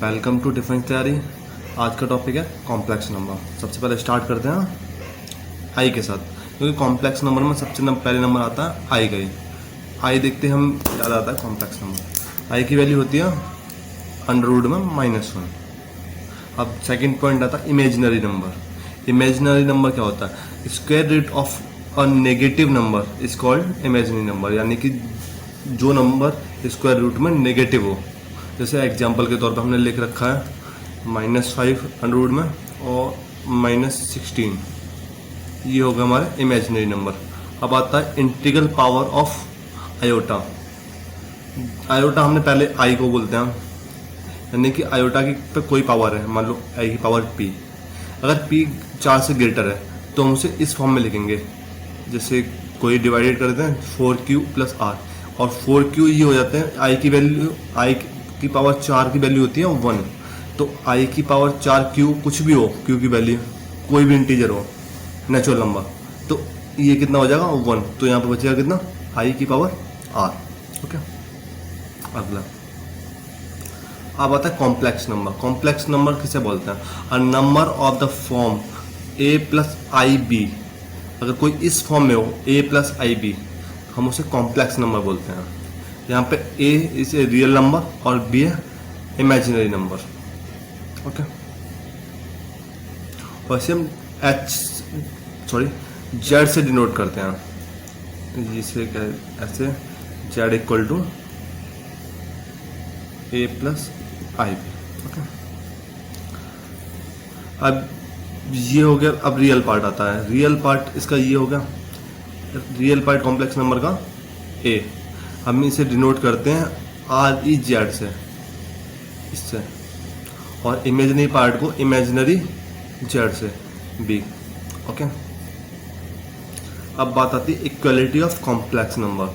Welcome to defence तैयारी। आज का टॉपिक है कॉम्प्लेक्स नंबर। सबसे पहले स्टार्ट करते हैं आई के साथ, क्योंकि कॉम्प्लेक्स नंबर में सबसे पहले नंबर आता है आई का ही। आई देखते हम याद आता है कॉम्प्लेक्स नंबर। आई की वैल्यू होती है अंडर रूट में -1। अब सेकंड पॉइंट आता है इमेजिनरी नंबर। इमेजिनरी नंबर क्या होता है? Square root of a negative number is called imaginary number, यानी कि जो नंबर स्क्वायर रूट में नेगेटिव हो। जैसे एग्जांपल के तौर पर हमने लिख रखा है -5 अंडर रूट में और -16, ये होगा हमारे इमेजिनरी नंबर। अब आता है integral power of iota. Iota हमने पहले आई को बोलते हैं, यानी कि आयोटा की पे कोई पावर है, मान लो आई की पावर p। अगर p 4 से ग्रेटर है तो हम उसे इस फॉर्म में लिखेंगे, जैसे कोई डिवाइडेड करते हैं 4q + r, और 4q ये हो जाते हैं आई की वैल्यू, आई की पावर 4 की वैल्यू होती है 1, तो आई की पावर 4q कुछ भी हो, q की वैल्यू कोई भी इंटीजर हो, नेचुरल नंबर, तो ये कितना हो जाएगा 1। तो यहाँ पे बचेगा कितना, आई की पावर r। ओके, अगला अब आता है कॉम्प्लेक्स नंबर। कॉम्प्लेक्स नंबर किसे बोलते हैं? A number of the form a + ib। अगर कोई इस फॉर्म में हो a + ib, हम उसे कॉम्प्लेक्स नंबर बोलते हैं। यहाँ पे a is a real number और b है इमेजिनरी नंबर। ओके, वैसे हम z से डिनोट करते हैं, जिसे ऐसे z = a + ib। ओके, अब ये हो गया। अब रियल पार्ट आता है। रियल पार्ट इसका ये हो गया, रियल पार्ट कॉम्प्लेक्स नंबर का a। हम इसे डिनोट करते हैं REZ से, इससे, और इमेजिनरी पार्ट को इमेजिनरी z से b। ओके, अब बात आती है equality of complex number.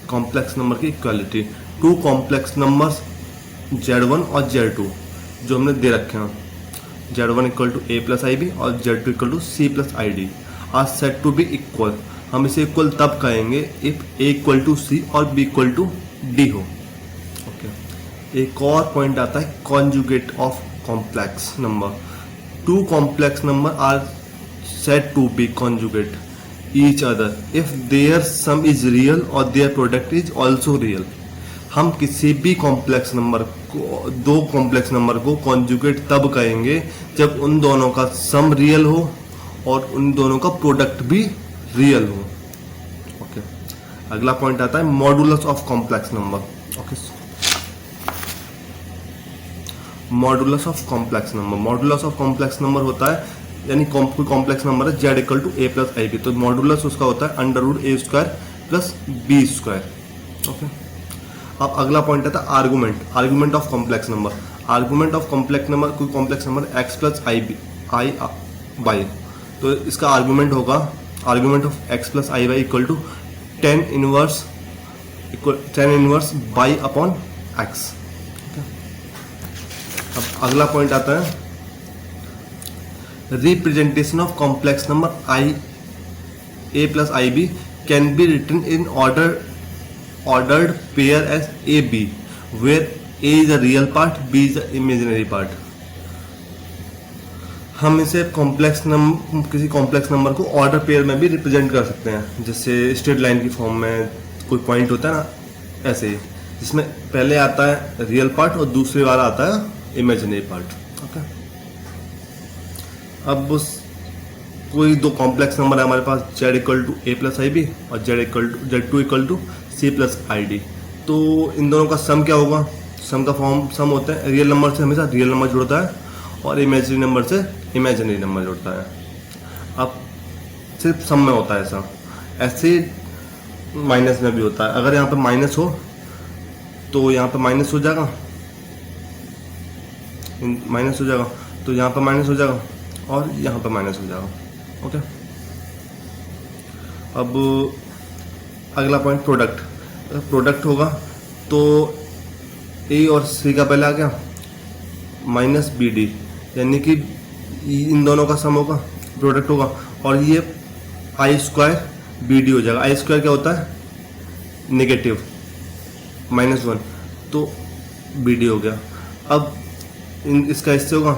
Complex number की इक्वलिटी, टू कॉम्प्लेक्स नंबर्स z1 और z2 जो हमने दे रखे हैं, z1 = a + ib और z2 = c + id are set to be equal. हम इसे इक्वल तब कहेंगे इफ a = c और b = d हो। ओके, एक और पॉइंट आता है conjugate of complex number. Two complex number are set to be conjugate each other if their sum is real और their product is also real. हम किसी भी कॉम्प्लेक्स नंबर को, दो कॉम्प्लेक्स नंबर को कॉन्जुगेट तब कहेंगे जब उन दोनों का सम रियल हो और उन दोनों का प्रोडक्ट भी रियल हो। ओके, अगला पॉइंट आता है modulus of complex number. Okay, modulus of complex number. Modulus of complex number होता है, यानी कोई कॉम्प्लेक्स नंबर है z = a + ib, तो मॉडुलस उसका होता है √a² + b²। ओके, अब अगला पॉइंट आता है argument. Argument of complex number. Argument of complex number, कोई complex number x + i y, तो इसका आर्गुमेंट होगा, argument of x + i y = tan inverse y/x। अब अगला पॉइंट आता है representation of complex number a + ib can be written in ordered pair as AB, where A is the real part, B is the imaginary part। हम इसे किसी complex number को order pair में भी रिप्रेजेंट कर सकते हैं, जैसे स्ट्रेट लाइन की फॉर्म में कोई पॉइंट होता है ना, ऐसे ही, जिसमें पहले आता है रियल पार्ट और दूसरी बार आता है इमेजिनरी पार्ट। ओके, अब कोई दो कॉम्प्लेक्स नंबर है हमारे पास, z = a + ib और z2 = c + id, तो इन दोनों का सम क्या होगा? सम का फॉर्म सम होता है, रियल नंबर से हमेशा रियल नंबर जुड़ता है और इमेजिनरी नंबर से इमेजिनरी नंबर जुड़ता है। अब सिर्फ सम में होता है ऐसा, ऐसे माइनस में भी होता है। अगर यहाँ पे माइनस हो तो यहाँ पे माइनस हो जाएगा, माइनस हो जाएगा, तो यहाँ पे माइनस हो जाएगा और यहाँ पे माइनस हो जाएगा। ओके, अब अगला पॉइंट प्रोडक्ट। प्रोडक्ट होगा तो ए और सी का पहले आ गया -bd, यानी कि इन दोनों का सम होगा, प्रोडक्ट होगा, और ये i² bd हो जाएगा। i² क्या होता है? नेगेटिव, -1, तो bd हो गया। अब इसका इससे होगा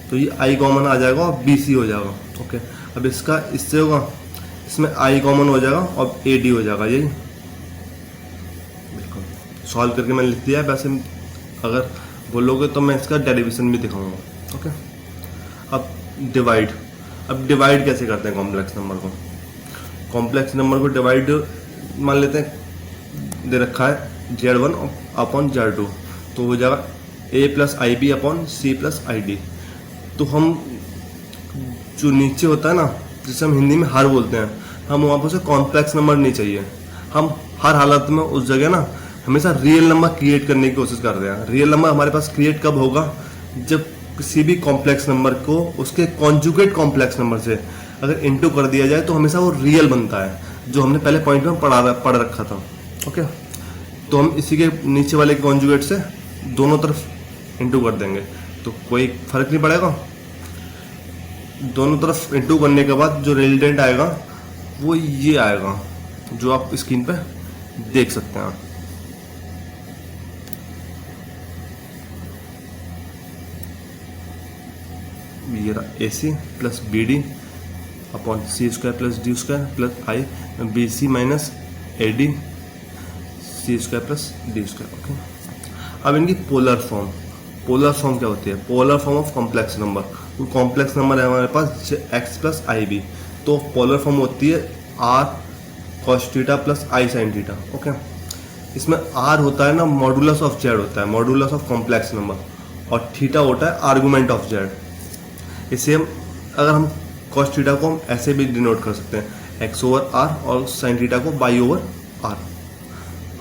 तो ये आई कॉमन आ जाएगा और बी सी हो जाएगा। ओके, अब इसका इससे होगा, इसमें आई कॉमन हो जाएगा और ए डी हो जाएगा। यही बिल्कुल सॉल्व करके मैंने लिख दिया है। वैसे अगर बोलोगे तो मैं इसका डेरिवेशन भी दिखाऊंगा। ओके, अब डिवाइड। अब डिवाइड कैसे करते हैं कॉम्प्लेक्स नंबर को? कॉम्प्लेक्स नंबर को डिवाइड मान लेते हैं, दे रखा है Z1 अपॉन Z2, तो हो जाएगा A plus i b upon c plus i d. तो हम जो नीचे होता है ना, जिसे हम हिंदी में हर बोलते हैं, हम वहाँ पर उसे कॉम्प्लेक्स नंबर नहीं चाहिए। हम हर हालत में उस जगह ना हमेशा रियल नंबर क्रिएट करने की कोशिश कर रहे हैं। रियल नंबर हमारे पास क्रिएट कब होगा? जब किसी भी कॉम्प्लेक्स नंबर को उसके कॉन्जुगेट कॉम्प्लेक्स नंबर से अगर इनटू कर दिया जाए तो हमेशा वो रियल बनता है, जो हमने पहले पॉइंट में पढ़ रखा था। ओके, तो हम इसी के नीचे वाले कॉन्जुगेट से दोनों तरफ इनटू कर देंगे तो कोई फर्क नहीं पड़ेगा। दोनों तरफ इनटू करने के बाद जो रिजल्टेंट आएगा वो ये आएगा, जो आप स्क्रीन पे देख सकते हैं। ये रहा a c plus b d upon c square plus d square plus i b c minus a d c square plus d square. Okay, अब इनकी पोलर फॉर्म क्या होती है? Polar form of complex number. तो complex number है हमारे पास x plus i b, तो पोलर फॉर्म होती है r cos theta plus i sine theta. Okay, इसमें आर होता है ना मॉडुलस ऑफ जेड होता है, मॉडुलस ऑफ कॉम्प्लेक्स नंबर, और थीटा होता है आर्गुमेंट ऑफ जेड। इसे हम अगर हम कॉस थीटा को हम ऐसे भी डिनोट कर सकते हैं, एक्स ओवर आर, और साइन थीटा को बाई ओवर आर।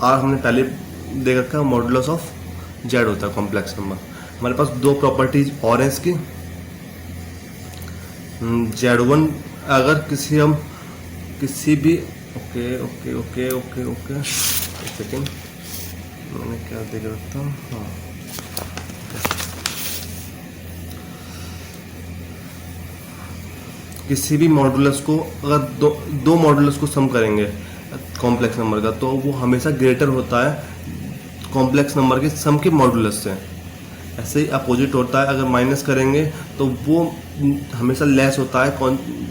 आर हमने पहले देख रखा है, मॉडुलस ऑफ जेड होता है कॉम्प्लेक्स नंबर। हमारे पास दो प्रॉपर्टीज और हैं इसकी। Z1 अगर किसी भी okay okay okay okay okay एक सेकेंड, मैंने क्या देख रखा था? हाँ, किसी भी मॉडुलस को अगर दो मॉडुलस को सम करेंगे कॉम्प्लेक्स नंबर का, तो वो हमेशा ग्रेटर होता है कॉम्प्लेक्स नंबर के सम के मॉडुलस से। ऐसे ही अपोजिट होता है, अगर माइनस करेंगे तो वो हमेशा लेस होता है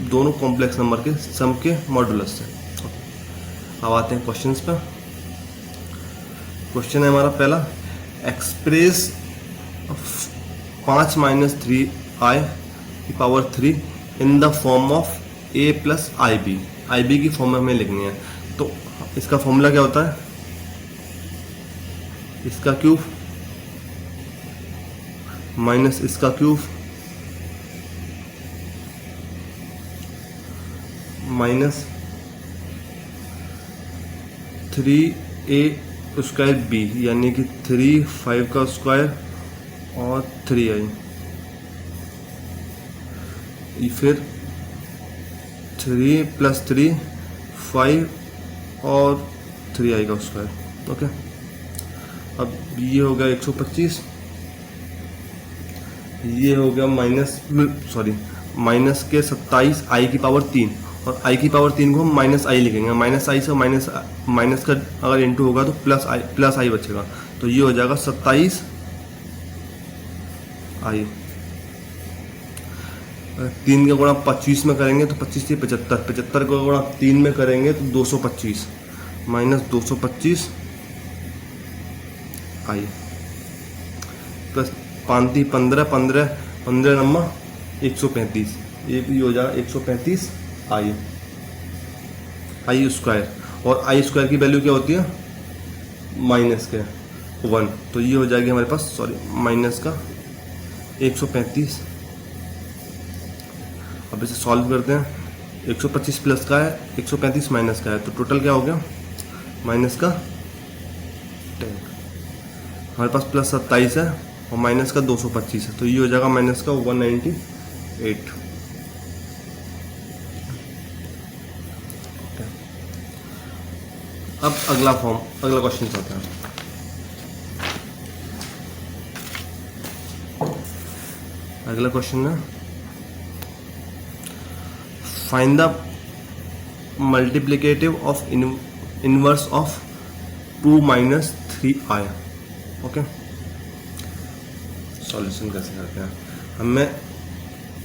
दोनों कॉम्प्लेक्स नंबर के सम के मॉडुलस से। अब आते हैं क्वेश्चंस पे। क्वेश्चन है हमारा पहला, एक्सप्रेस 5 माइनस 3i की power 3 in the form of a plus i b. I b की फॉर्म में हमें लिखनी है, तो इसका फॉर्मूला क्या होता है? इसका क्यूब माइनस इसका cube minus 3a square b, यानी कि 3 5 का स्क्वायर और 3i, फिर 3 प्लस 3 5 और 3i का स्क्वायर। ओके, अब ये हो गया 125, ये हो गया माइनस के 27 आई की पावर 3, और आई की पावर 3 को हम माइनस आई लिखेंगे। माइनस आई से माइनस का अगर इंटू होगा तो प्लस आई बचेगा, तो ये हो जाएगा 27 आई। 3 का गुणा 25 में करेंगे तो 25 से 75, 75 का गुणा 3 में करेंगे तो 225 माइनस 225 आई प्लस 5 15 15 15 नंबर 135, ये भी हो जाएगा 135 आई स्क्वायर। और आई स्क्वायर की वैल्यू क्या होती है? माइनस के 1, तो ये हो जाएगी हमारे पास माइनस का 135। अब इसे सॉल्व करते हैं। 125 प्लस का है, 135 माइनस का है, तो टोटल क्या हो गया? माइनस का 10। हमारे पास प्लस 27 है और माइनस का 225 है, तो ये हो जाएगा माइनस का 198। अब अगला क्वेश्चन आता है। अगला क्वेश्चन है, find the multiplicative of inverse of 2 minus 3i। Okay, solution कैसे करते हैं।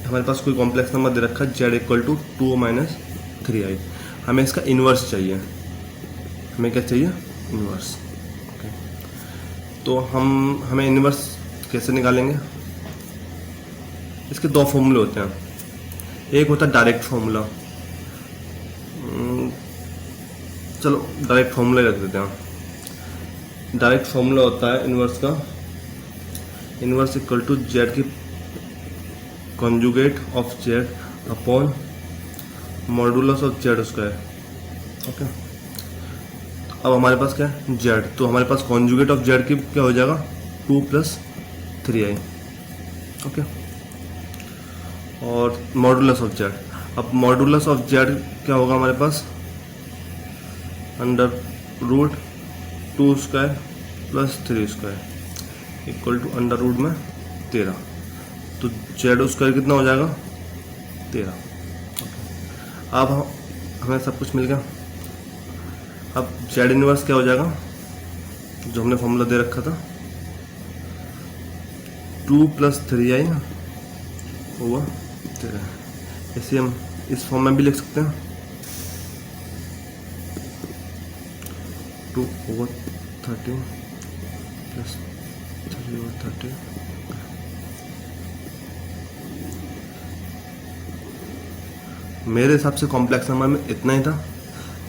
हमारे पास कोई कॉम्प्लेक्स नंबर दे रखा है z equal to 2 minus 3i। हमें इसका इन्वर्स चाहिए। हमें क्या चाहिए? इन्वर्स। ओके, तो हमें इन्वर्स कैसे निकालेंगे? इसके दो फॉर्मूले होते हैं। एक होता है डायरेक्ट फॉर्मूला। चलो डायरेक्ट फॉर्मूला रख देते हैं। डायरेक्ट फॉर्मूला होता है इन्वर्स का, इन्वर्स इक्वल टू जेड की conjugate of Z upon modulus of Z square. Okay, अब हमारे पास क्या है? जेड। तो हमारे पास कॉन्जुगेट ऑफ जेड की क्या हो जाएगा? 2 + 3i। ओके, और मॉडुलस ऑफ जेड। अब मॉडुलस ऑफ जेड क्या होगा हमारे पास? √2² + 3² इक्वल टू √ में 13। तो जेड स्क्वायर कितना हो जाएगा? 13। अब हमें सब कुछ मिल गया। अब जेड इनवर्स क्या हो जाएगा? जो हमने फॉर्मूला दे रखा था 2 + 3i हुआ 13। इसे हम इस फॉर्म में भी लिख सकते हैं 2/13 + 3/13। मेरे हिसाब से कॉम्प्लेक्स नंबर में इतना ही था।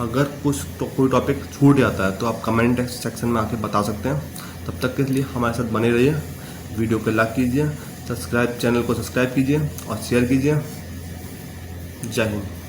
अगर कोई टॉपिक छूट जाता है तो आप कमेंट सेक्शन में आके बता सकते हैं। तब तक के लिए हमारे साथ बने रहिए। वीडियो को लाइक कीजिए, चैनल को सब्सक्राइब कीजिए और शेयर कीजिए। जय हिंद।